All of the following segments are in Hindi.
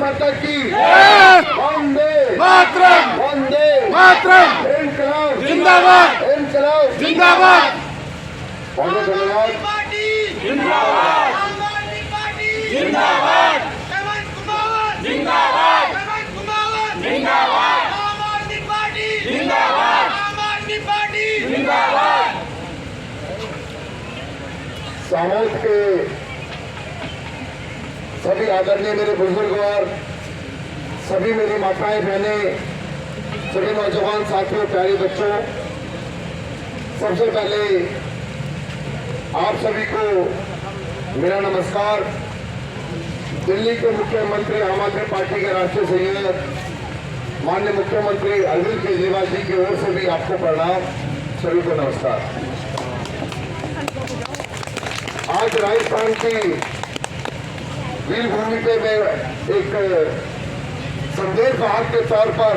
माता की वंदे मातरम वंदे मातरम इनकलाब जिंदाबाद इनकलाब जिंदाबाद बहुत बहुत धन्यवाद। जिंदाबाद आम आदमी पार्टी जिंदाबाद हेमंत कुमार जिंदाबाद हेमंत कुमार जिंदाबाद आम आदमी पार्टी जिंदाबाद आम आदमी पार्टी जिंदाबाद सामोद के सभी आदरणीय मेरे बुजुर्ग और सभी मेरी माताएं बहनें, सभी नौजवान साथियों, प्यारे बच्चों, सबसे पहले आप सभी को मेरा नमस्कार। दिल्ली के मुख्यमंत्री, आम आदमी पार्टी के राष्ट्रीय संयोजक माननीय मुख्यमंत्री अरविंद केजरीवाल जी की ओर से भी आपको प्रणाम। सभी को नमस्कार। आज राजस्थान की वीर भूमि पे मैं एक संदेश वाहक के तौर पर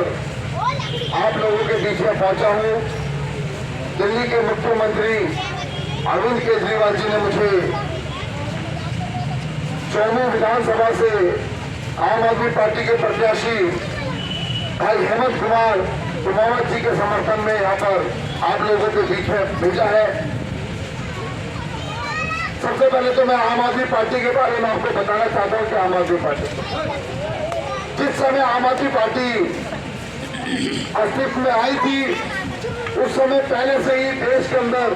आप लोगों के बीच में पहुंचा हूं। दिल्ली के मुख्यमंत्री अरविंद केजरीवाल जी ने मुझे 14वीं विधानसभा से आम आदमी पार्टी के प्रत्याशी भाई हेमंत कुमार कुमावत जी के समर्थन में यहाँ पर आप लोगों के बीच में भेजा है। सबसे पहले तो मैं आम आदमी पार्टी के बारे में आपको बताना चाहता हूं कि आम आदमी पार्टी जिस समय आम आदमी पार्टी अस्तित्व में आई थी, उस समय पहले से ही देश के अंदर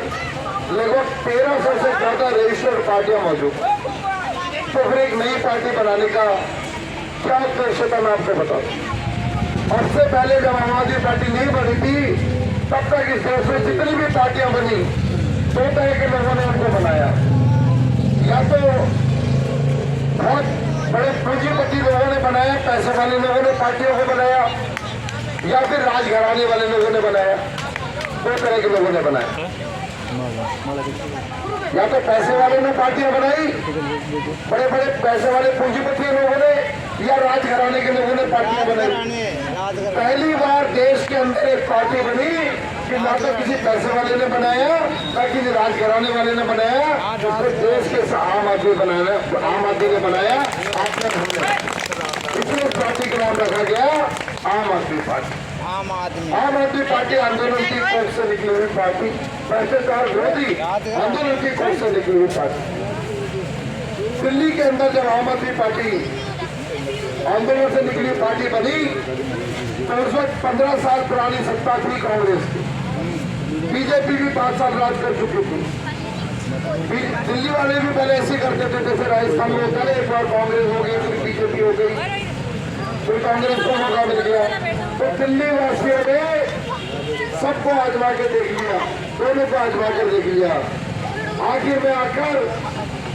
लगभग 1300 से ज्यादा रजिस्टर्ड पार्टियां मौजूद। तो फिर एक नई पार्टी बनाने का क्या उद्देश्य था, मैं आपको बता दूं। और उससे पहले जब आम आदमी पार्टी नहीं बनी थी, तब तक इस देश में जितनी भी पार्टियां बनी, 2 तरह के लोगों ने उनको बनाया। या तो बहुत बड़े पूंजीपति लोगों ने बनाया, पैसे वाले लोगों ने पार्टियों को बनाया, या फिर राजघराने वाले लोगों ने बनाया। 2 तरह के लोगों ने बनाया। या तो पैसे वाले ने पार्टियां बनाई, बड़े बड़े पैसे वाले पूंजीपति लोगों ने, या राजघराने के लोगों ने पार्टियां बनाई। पहली बार देश के अंदर एक पार्टी बनी कि ना तो किसी पैसे वाले ने बनाया, ना किसी राजघराने वाले ने बनाया, जिसको देश के आम आदमी ने बनाया। आपने इसलिए उस पार्टी का नाम रखा गया आम आदमी पार्टी। आम आदमी पार्टी आंदोलन की कोख से निकली हुई पार्टी, भ्रष्टाचार विरोधी आंदोलन की कोख से निकली हुई पार्टी। दिल्ली के अंदर जब आम आदमी पार्टी आंदोलन से निकली पार्टी बनी, तो उस वक्त 15 साल पुरानी सत्ता थी कांग्रेस की। बीजेपी भी 5 साल राज कर चुकी थी। दिल्ली वाले भी पहले ऐसे करते थे, जैसे राजस्थान में होता है, एक बार कांग्रेस हो गई, फिर बीजेपी हो गई, फिर कांग्रेस को मौका मिल गया। तो दिल्ली वासियों ने सबको आजमा के देख लिया, दोनों को आजमा कर देख लिया। आखिर में आकर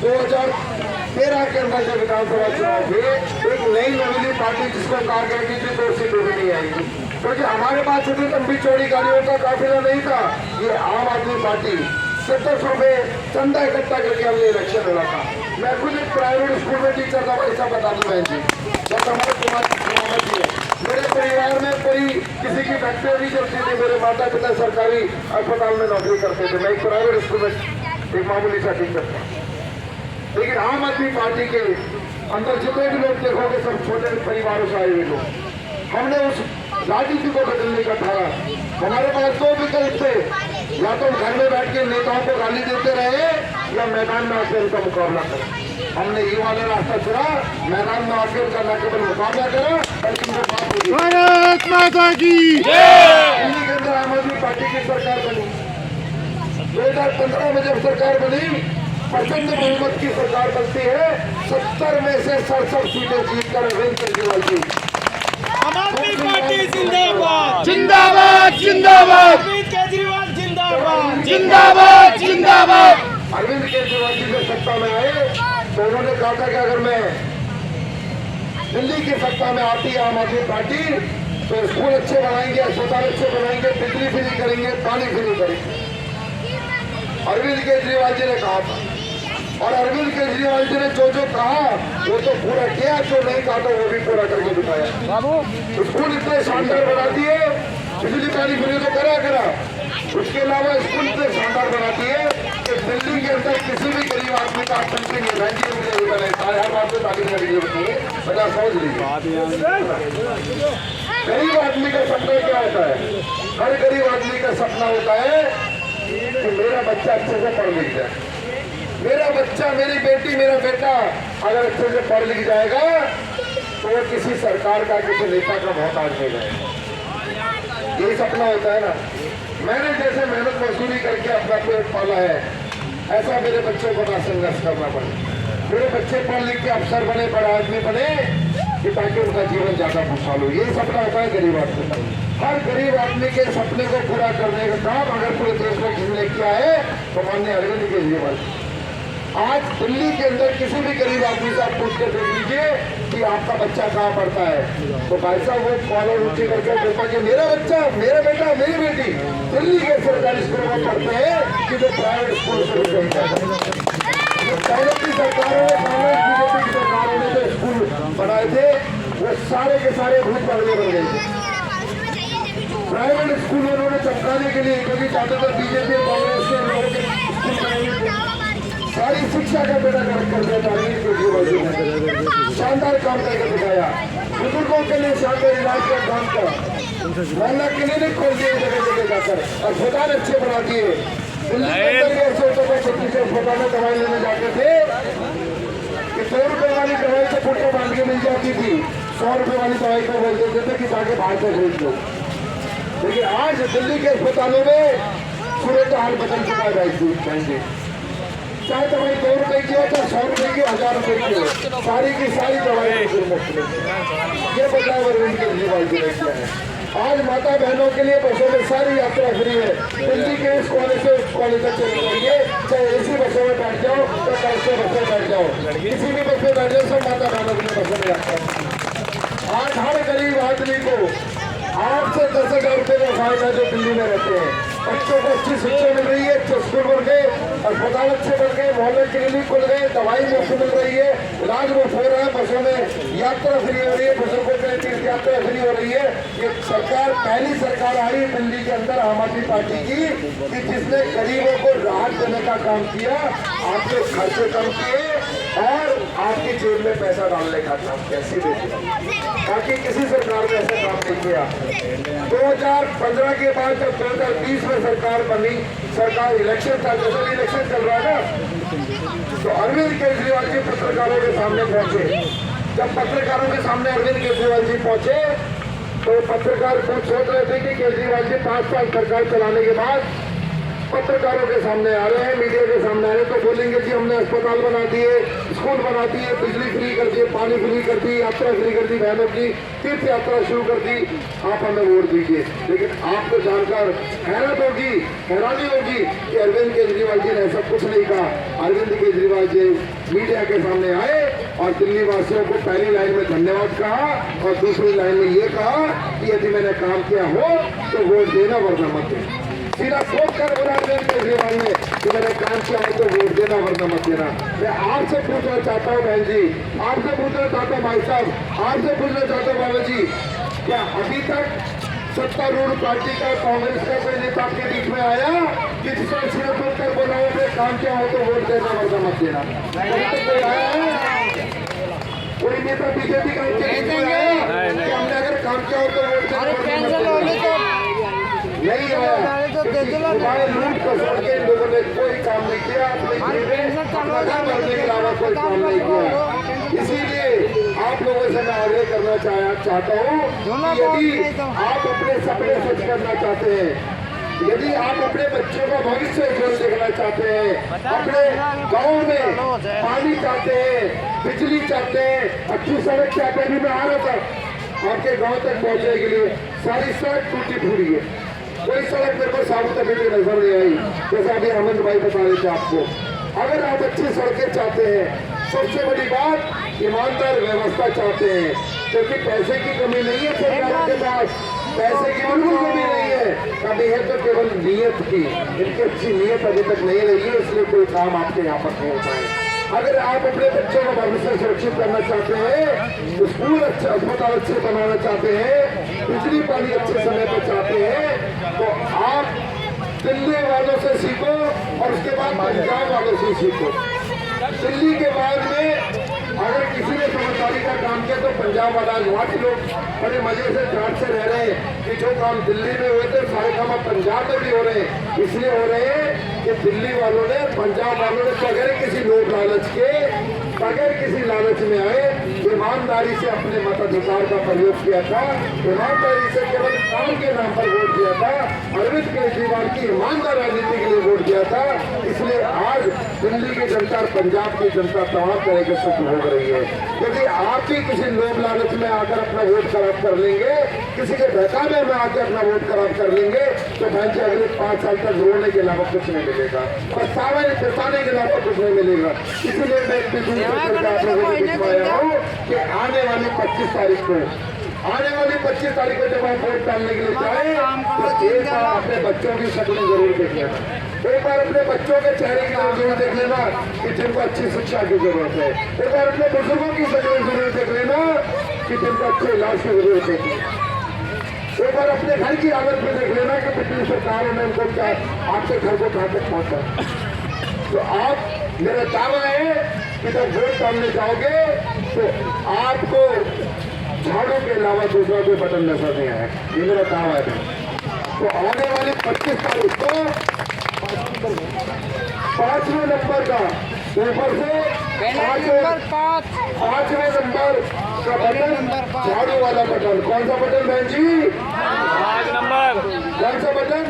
2013 के अंदर जब विधानसभा चुनाव हुए, एक नई नवीली पार्टी जिसको कहा गया कि 2 सीटों भी नहीं आएगी, क्योंकि हमारे पास इतनी लंबी चौड़ी गाड़ियों का काफिला नहीं था। ये आम आदमी पार्टी 700 में चंदा इकट्ठा करके हमने इलेक्शन लड़ा था। मैं खुद एक प्राइवेट स्कूल में टीचर था, ऐसा बता दूं बहन जी, जब हमारे कुमार जी है। मेरे परिवार में कोई किसी की फैक्ट्री नहीं चलती थी, मेरे माता पिता सरकारी अस्पताल में नौकरी करते थे, मैं एक प्राइवेट स्कूल में एक मामूली सा टीचर था। लेकिन आम आदमी पार्टी के अंदर जितने भी लोग देखोगे, सब छोटे परिवारों से आए हुए लोग। हमने उस राजनीति को बदलने का ठाना। हमारे पास 2 विकल्प थे, या तो घर में बैठ के नेताओं को गाली देते रहे, या मैदान में आकर उनका मुकाबला करें। हमने ये वाला रास्ता चुना, मैदान में आकर उनका न केवल मुकाबला करा, बल्कि उनको बात होगी। भारत माता की दिल्ली के अंदर आम आदमी पार्टी की सरकार बनी। 2015 में जब सरकार बनी, प्रचंड बहुमत की सरकार बनती है। 70 में से 67 सीटें जीतकर अरविंद केजरीवाल जी। आम आदमी पार्टी जिंदाबाद जिंदाबाद जिंदाबाद अरविंद केजरीवाल जिंदाबाद जिंदाबाद जिंदाबाद अरविंद केजरीवाल जी जब सत्ता में आए, तो उन्होंने कहा था कि अगर मैं दिल्ली की सत्ता में आती है आम आदमी पार्टी, तो स्कूल अच्छे बनाएंगे, अस्पताल अच्छे बनाएंगे, बिजली फ्री करेंगे, पानी फ्री करेंगे। अरविंद केजरीवाल जी ने कहा था, और अरविंद केजरीवाल जी ने जो जो कहा वो तो पूरा किया, जो नहीं कहा तो वो भी पूरा करके दिखाया। स्कूल इतने शानदार बना दिए, बिजली पानी फ्री तो करा, उसके अलावा स्कूल इतने शानदार बना दिए कि दिल्ली के अंदर किसी भी गरीब आदमी का फंक्शन नहीं। पहले हर बात में ताकि करने की जरूरत नहीं है, बता समझ लीजिए। गरीब आदमी का सपना क्या होता है? हर गरीब आदमी का सपना होता है कि मेरा बच्चा अच्छे से पढ़ लिख जाए, मेरा बच्चा, मेरी बेटी, मेरा बेटा अगर अच्छे से पढ़ लिख जाएगा तो वो किसी सरकार का, किसी नेता का मोहताज नहीं जाएगा। यही सपना होता है ना। मैंने जैसे मेहनत मजदूरी करके अपना पेट पाला है, ऐसा मेरे बच्चों को ना संघर्ष करना पड़े। मेरे बच्चे पढ़ लिख के अफसर बने, बड़ा आदमी बने, कि ताकि उनका जीवन ज्यादा खुशहाल हो। यही सपना होता है गरीब आदमी का। हर गरीब आदमी के सपने को पूरा करने का काम अगर पूरे देश में किसी ने किया है तो माननीय अरविंद केजरीवाल। आज दिल्ली के अंदर किसी भी गरीब आदमी से आप पूछ कर देख लीजिए कि आपका बच्चा कहाँ पढ़ता है, तो भाई साहब वो कॉलर ऊंची करके बोलता कि मेरा बच्चा, मेरा बेटा, मेरी बेटी दिल्ली के सरकारी स्कूलों में पढ़ते हैं कि जो प्राइवेट स्कूल से पहले की सरकारों ने, कांग्रेस बीजेपी की सरकारों ने जो स्कूल बनाए थे वो सारे के सारे भूत बंगले बन गए थे। प्राइवेट स्कूल उन्होंने चमकाने के लिए, क्योंकि ज्यादातर बीजेपी और कांग्रेस के लोगों के स्कूल बनाए थे, सारी शिक्षा का बेड़ा गर्क कर दिया था। शानदार काम करके दिखाया, बुजुर्गों के लिए शानदार इलाज का काम कर, मोहल्ला क्लिनिक खोल दिए जगह जगह जाकर, अस्पताल अच्छे बना दिए। अस्पताल में दवाई लेने जाते थे कि 100 रुपए वाली दवाई से फोटो बांध के मिल जाती थी, 100 रुपए वाली दवाई को बोल देते थे कि जाके बाहर से खरीद लो। लेकिन आज दिल्ली के अस्पतालों में सूरत हाल बदल चुका है भाई। चाहे दवाई 2 रुपए की हो, चाहे 100 रुपए की, 1000 रुपए की हो, सारी की सारी दवाई मुफ्त में। ये बदलाव अरविंद केजरीवाल जी ने किया है। आज माता बहनों के लिए बसों में सारी यात्रा फ्री है। दिल्ली के इस कॉलेज से उस कॉलेज तक चले जाइए, चाहे एसी बसों में बैठ जाओ, तो कैसे बस में बैठ जाओ, किसी भी बस में बैठ जाओ, सब माता बहनों के लिए बसों में यात्रा। आज हर गरीब आदमी को 8 से 10,000 रुपए का फायदा जो दिल्ली में रहते हैं। बच्चों को अच्छी शिक्षा मिल रही है, अच्छे स्कूल बन गए, अस्पताल अच्छे बन गए, मोहल्ले क्लिनिक खुल गए, दवाई मुफ्त मिल रही है, इलाज मुफ्त हो रहा है, बसों में यात्रा फ्री हो रही है, बुजुर्गों के लिए तीर्थ यात्रा फ्री हो रही है। ये सरकार, पहली सरकार आई दिल्ली के अंदर आम आदमी पार्टी की, कि जिसने गरीबों को राहत देने का काम किया, आपके खर्चे कम किए और आपकी जेब में पैसा डालने का काम किया सीधे। बाकी किसी सरकार ने ऐसा काम नहीं किया। 2015 के बाद जब 2020 में सरकार बनी, सरकार इलेक्शन था, जैसे भी इलेक्शन चल रहा है ना, तो अरविंद केजरीवाल जी पत्रकारों के सामने पहुंचे। जब पत्रकारों के सामने अरविंद केजरीवाल जी पहुंचे तो पत्रकार कुछ सोच रहे थे कि केजरीवाल जी 5 साल सरकार चलाने के बाद पत्रकारों के सामने आ रहे हैं, मीडिया के सामने आ रहे हैं, तो बोलेंगे जी हमने अस्पताल बना दिए, स्कूल बना दिए, बिजली फ्री कर दिए, पानी फ्री कर दी, यात्रा फ्री कर दी, बहनों की तीर्थ यात्रा शुरू कर दी, आप हमें वोट दीजिए। लेकिन आपको जानकर हैरानी होगी कि अरविंद केजरीवाल जी ने ऐसा कुछ नहीं कहा। अरविंद केजरीवाल जी मीडिया के सामने आए और दिल्ली वासियों को पहली लाइन में धन्यवाद कहा और दूसरी लाइन में ये कहा कि यदि मैंने काम किया हो तो वोट देना वरना मत देना। सीधा फोन कर बोला अरविंद केजरीवाल ने कि मैंने काम किया हो तो वोट देना वरना मत देना। मैं आपसे पूछना चाहता हूँ बहन जी, आपसे पूछना चाहता हूँ भाई साहब, आपसे पूछना चाहता हूँ बाबा जी, क्या अभी तक सत्तारूढ़ पार्टी का, कांग्रेस का कोई नेता आपके बीच में आया कि जिसने सिर्फ कर बोला हो अपने काम किया हो तो वोट देना वरना मत देना? कोई आया है? कोई नेता बीजेपी का कि हमने अगर काम किया हो तो वोट देना नहीं आया? लूट खसोट के लोगों ने कोई काम नहीं किया, अपने के अलावा कोई काम नहीं किया। इसीलिए आप लोगों से मैं आग्रह करना चाहता हूँ कि यदि आप अपने सपने सच करना चाहते हैं, यदि आप अपने बच्चों का भविष्य उज्जवल देखना चाहते हैं, अपने गाँव में पानी चाहते हैं, बिजली चाहते हैं, अच्छी सड़क चाहते हैं, मैं आ रहा था आपके गाँव तक पहुँचने के लिए, सारी सड़क टूटी फूटी है, कोई सड़क मेरे को साबुत अभी तक नजर नहीं आई, जैसा अभी अमन भाई बता रहे थे आपको। अगर आप अच्छी सड़कें चाहते हैं, सबसे बड़ी बात ईमानदार व्यवस्था चाहते हैं, क्योंकि पैसे की कमी नहीं है सरकार के पास, पैसे की बिल्कुल कमी नहीं है, कमी है तो केवल नीयत की। इनकी अच्छी नीयत अभी तक नहीं रही है, इसलिए कोई काम आपके यहाँ पर नहीं हो पाए। अगर आप अपने बच्चों का भविष्य सुरक्षित करना चाहते हैं, स्कूल अच्छे, अस्पताल अच्छे बनाना चाहते हैं, बिजली पानी अच्छे समय पर चाहते हैं, तो आप दिल्ली वालों से सीखो और उसके बाद पंजाब वालों से सीखो। दिल्ली के बाद में अगर किसी ने समझदारी का काम किया तो पंजाब वाला, वहाँ के लोग बड़े मजे से ध्यान से रह रहे हैं कि जो काम दिल्ली में हुए थे सारे काम अब पंजाब में भी हो रहे हैं। इसलिए हो रहे हैं कि दिल्ली वालों ने, पंजाब वालों ने बगैर किसी लोभ लालच के, बगैर किसी लालच में आए, ईमानदारी से अपने मताधिकार का प्रयोग किया था, ईमानदारी से केवल काम के नाम पर वोट दिया था, अरविंद केजरीवाल की ईमानदार राजनीति के लिए वोट दिया था। इसलिए आज दिल्ली की जनता और पंजाब की जनता तमाम तरह के सुख भोग रही है। यदि आप भी किसी लोभ लालच में आकर अपना वोट खराब कर लेंगे, किसी के बहकावे में आकर अपना वोट खराब कर लेंगे, तो बहन जी अगले 5 साल तक रोने के अलावा कुछ नहीं मिलेगा, पछतावे के अलावा कुछ नहीं मिलेगा। इसीलिए मैं आप लोगों को दिखवाया हूँ कि आने वाली 25 तारीख को जब आप वोट डालने के लिए जाए तो एक बार अपने बच्चों की शक्लें जरूर देख लेना, एक बार अपने बच्चों के चेहरे की तरफ जरूर देख लेना कि जिनको अच्छी शिक्षा की जरूरत है, एक बार अपने बुजुर्गों की शक्लें जरूर देख लेना कि जिनको अच्छे इलाज की जरूरत है, एक बार अपने घर की हालत में देख लेना कि पिछली सरकारों ने उनको क्या आपके घर को कहाँ तक पहुँचा। तो आप, मेरा दावा है कि जब वोट डालने जाओगे तो आपको झाड़ू के अलावा दूसरा कोई बटन नजर नहीं आया, ये मेरा दावा है। तो आने वाली 25 तारीख को 5वें नंबर का ऊपर से 5वें नंबर का बटन, झाड़ू वाला बटन। कौन सा बटन बहन जी? 5 नंबर। कौन सा बटन?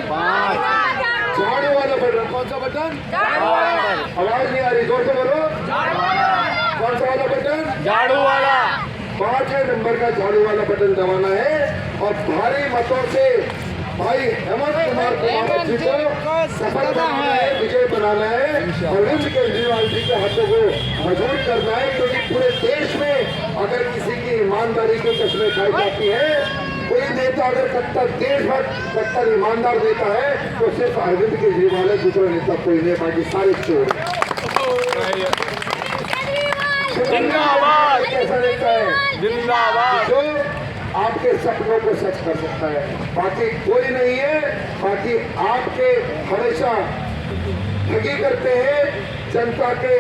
झाड़ू वाला बटन। कौन सा बटन? आवाज नहीं आ रही, जोर से बोलो। कौन सा वाला बटन? झाड़ू वाला। 5वें नंबर का झाड़ू वाला बटन दबाना है और भारी मतों से भाई हेमंत कुमार जी को सफल बनाना है, विजय बनाना है, अरविंद केजरीवाल जी के हाथों को मजबूत करना है। क्योंकि पूरे देश में अगर किसी की ईमानदारी की कसमें खाई जाती है, कोई नेता अगर कट्टर देश भर कट्टर ईमानदार नेता है तो सिर्फ अरविंद केजरीवाल है, दूसरा नेता कोई नहीं, बाकी सारे चोर। जिंदाबाद। कैसा नेता है? जिंदाबाद। जो आपके सपनों को सच कर सकता है, बाकी कोई नहीं है। बाकी आपके हमेशा ठगी करते हैं जनता के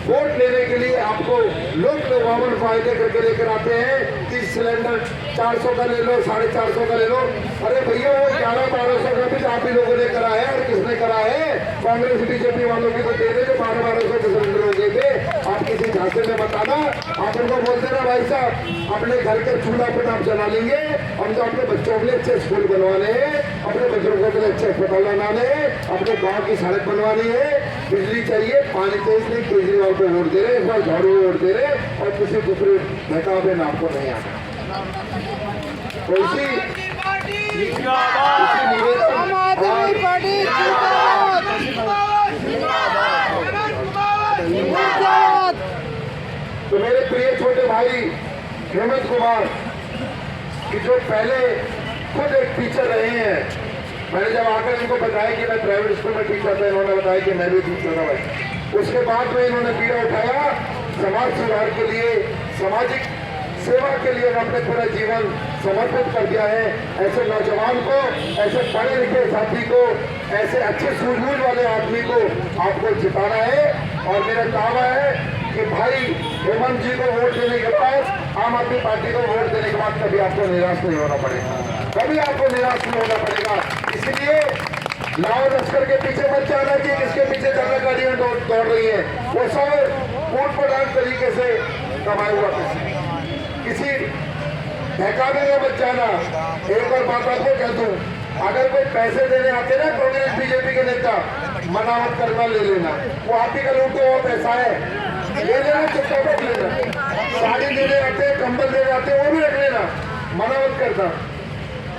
वोट लेने के लिए, आपको लोग लुभावन फायदे करके लेकर आते हैं कि सिलेंडर 400 का ले लो, 450 का ले लो। अरे भैया वो 1100-1200 का भी आप ही लोगों ने करा है। और किसने करा है? कांग्रेस बीजेपी वालों की तो दे दे जो 1200 के सिलेंडर हो गए थे। आप किसी झांसे में बताना, आप उनको बोल देना भाई साहब अपने घर के चूल्हा पर आप जला लेंगे, हम तो अपने बच्चों के लिए अच्छे स्कूल बनवाने हैं, अपने बुजुर्गों के लिए अच्छे अस्पताल बनाने हैं, अपने गाँव की सड़क बनवानी है, बिजली चाहिए, पानी चाहिए। इसलिए केजरीवाल को वोट दे रहे, इस बार झाड़ू वोट दे रहे और किसी दूसरे बहकावे में आपको नहीं आना। तो इसी तो मेरे प्रिय छोटे भाई हेमंत कुमार कि जो पहले खुद एक टीचर रहे हैं, मैंने जब आकर इनको बताया कि मैं प्राइवेट स्कूल में टीचर था, इन्होंने बताया कि मैं भी टीचर था भाई। उसके बाद में इन्होंने बीड़ा उठाया, समाज सुधार के लिए, सामाजिक सेवा के लिए अपने पूरा जीवन समर्पित कर दिया है। ऐसे नौजवान को, ऐसे पढ़े लिखे साथी को, ऐसे अच्छे सूझबूझ वाले आदमी को आपको जिताना है। और मेरा दावा है कि भाई हेमंत जी को वोट देने के बाद, आम आदमी पार्टी को वोट देने के बाद कभी आपको निराश नहीं होना पड़ेगा, कभी आपको निराश नहीं होना पड़ेगा। इसलिए लाओ लश्कर के पीछे मत जाना कि किसके पीछे ज्यादा गाड़ियां दौड़ रही है, वो सब पूर्ण प्रधान तरीके से कमाया हुआ किसी बहकावे में मत जाना। एक और बात आपको कह दूं, अगर कोई पैसे देने आते ना कांग्रेस बीजेपी के नेता, मना मत करना, ले लेना, वो आप ही का लूटो हुआ पैसा है, ले लेना, चुपचाप रख लेना। साड़ी देने आते, कंबल देने आते, वो भी रख लेना, मना मत करना।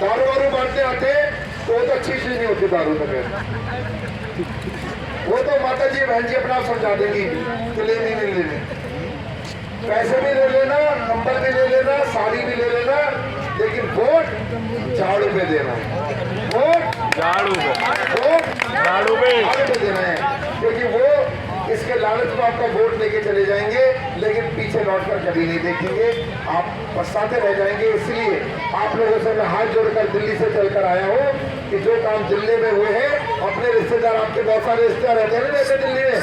दारू वारू बांटने आते तो वो तो अच्छी चीज नहीं होती दारू तो, वो तो माता जी बहन जी अपना समझा देंगी कि लेनी नहीं लेनी। पैसे भी ले लेना, कंबल भी ले लेना, साड़ी भी ले लेना, लेकिन वोट झाड़ू पे देना, वोट झाड़ू पे, वोट झाड़ू पे देना है। क्योंकि वो इसके लालच में आपका वोट लेके चले जाएंगे, लेकिन पीछे लौटकर कभी नहीं देखेंगे, आप पछताते रह जाएंगे। इसलिए आप लोगों से मैं हाथ जोड़कर दिल्ली से चलकर आया हूँ कि जो काम दिल्ली में हुए हैं, अपने रिश्तेदार, आपके बहुत सारे रिश्तेदार रहते हैं ना जैसे दिल्ली में,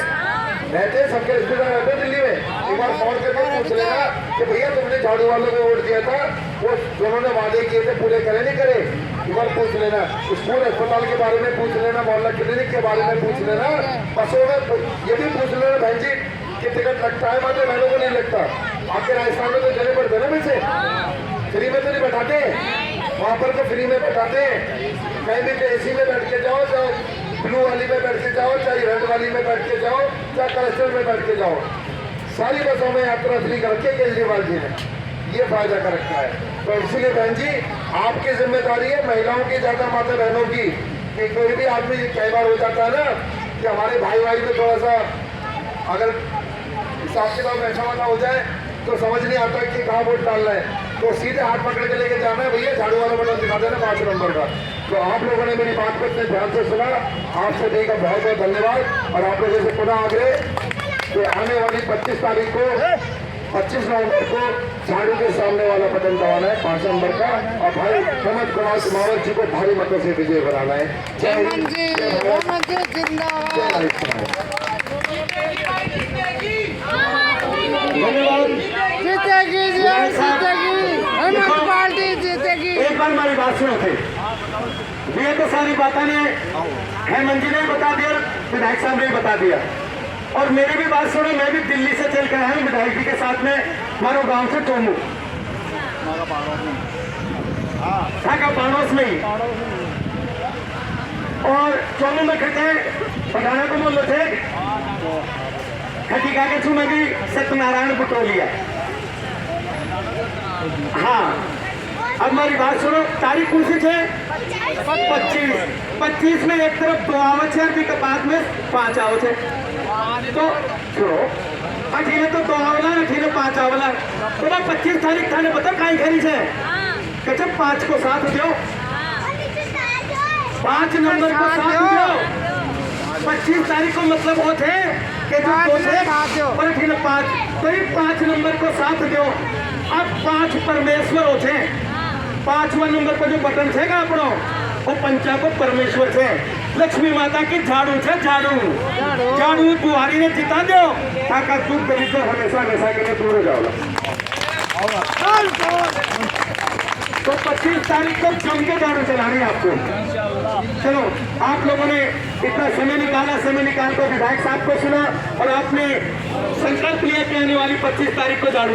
रहते सबके रिश्तेदार रहते दिल्ली में। एक बार फोन करके पूछ लेना कि भैया तुमने झाड़ू वालों को वोट दिया था, वो उन्होंने वादे किए थे पूरे करे नहीं करे। एक बार पूछ लेना, स्कूल अस्पताल के बारे में पूछ लेना, मोहल्ला क्लिनिक के बारे में पूछ लेना, बसों में ये भी पूछ लेना बहन जी कि टिकट लगता है, मात्र बहनों को नहीं लगता। आपके राजस्थान में तो जने पड़ते ना वैसे, फ्री में तो नहीं बैठाते, वहाँ पर तो फ्री में बैठाते हैं। कहीं भी एसी में बैठ के जाओ, चाहे ब्लू वाली में बैठ के जाओ, चाहे रेड वाली में बैठ के जाओ, चाहे कलेक्टर में बैठ के जाओ, सारी बसों में यात्रा फ्री कर रखी है केजरीवाल जी ने, ये फायदा कर रखा है। तो इसलिए बहन जी आपकी जिम्मेदारी है, महिलाओं की, ज्यादा माता बहनों की, कि कोई भी आदमी कई बार हो जाता है ना कि हमारे भाई में थोड़ा सा अगर हिसाब किताब ऐसा वाला हो जाए तो समझ नहीं आता कि कहाँ वोट डालना है, तो सीधे हाथ पकड़ के लेके जाना है, भैया झाड़ू वाला बटन दिखा देना 5 नंबर का। तो आप लोगों ने मेरी बात को इतने ध्यान से सुना, आपसे देगा बहुत बहुत धन्यवाद। और आप लोगों से पुनः आग्रह कि आने वाली 25 तारीख को 25 नवंबर को झाड़ू के सामने वाला बटन दबाना है 5 नंबर का, और भाई प्रमोद कुमार कुमावत जी को भारी मतों से विजय बनाना है। जय हिंद, जय भारत, जय राजस्थान। जीतेगी जीतेगी, हेमंत पार्टी जीतेगी। एक बार हमारी बात सुनो थे, ये तो सारी बातें ने हेमंत जी ने बता दिया, विधायक साहब ने भी बता दिया, और मेरी भी बात सुनो। मैं भी दिल्ली से चल कर आया हूँ विधायक जी के साथ में, मारो गांव से टोमू ढाका पानोस में ही, और टोमू में खटे पठाना को बोल थे खटिका के छू में भी सत्यनारायण बुटोलिया। हाँ, अब हमारी बात सुनो, तारीख कौन सी थे 25 में एक तरफ 2 आवत है, फिर बाद में 5 आवत है, तो सुनो अठीने तो 2 आवला, अठीने 5 आवला, तो 25 तारीख थाने बता कहीं खरी से कहते 5 को साथ दो, 5 नंबर को साथ दो। 25 तारीख को मतलब होते कि जो 2 थे और अठीने 5, तो ये 5 नंबर को साथ दो। अब 5 परमेश्वर होते, 5वां नंबर पर जो बटन थे अपनो वो पंचा को परमेश्वर थे, लक्ष्मी माता की झाड़ू थे, झाड़ू बुहारी ने जिता दो, ताकि दुख दरिद्र हमेशा हमेशा के लिए दूर हो जाओ। तो 25 तारीख को जम के झाड़ू चलानी है आपको। चलो, आप लोगों ने इतना समय निकाला, समय निकाल कर विधायक साहब को सुना, और आपने संकल्प लिया कि आने वाली 25 तारीख को झाड़ू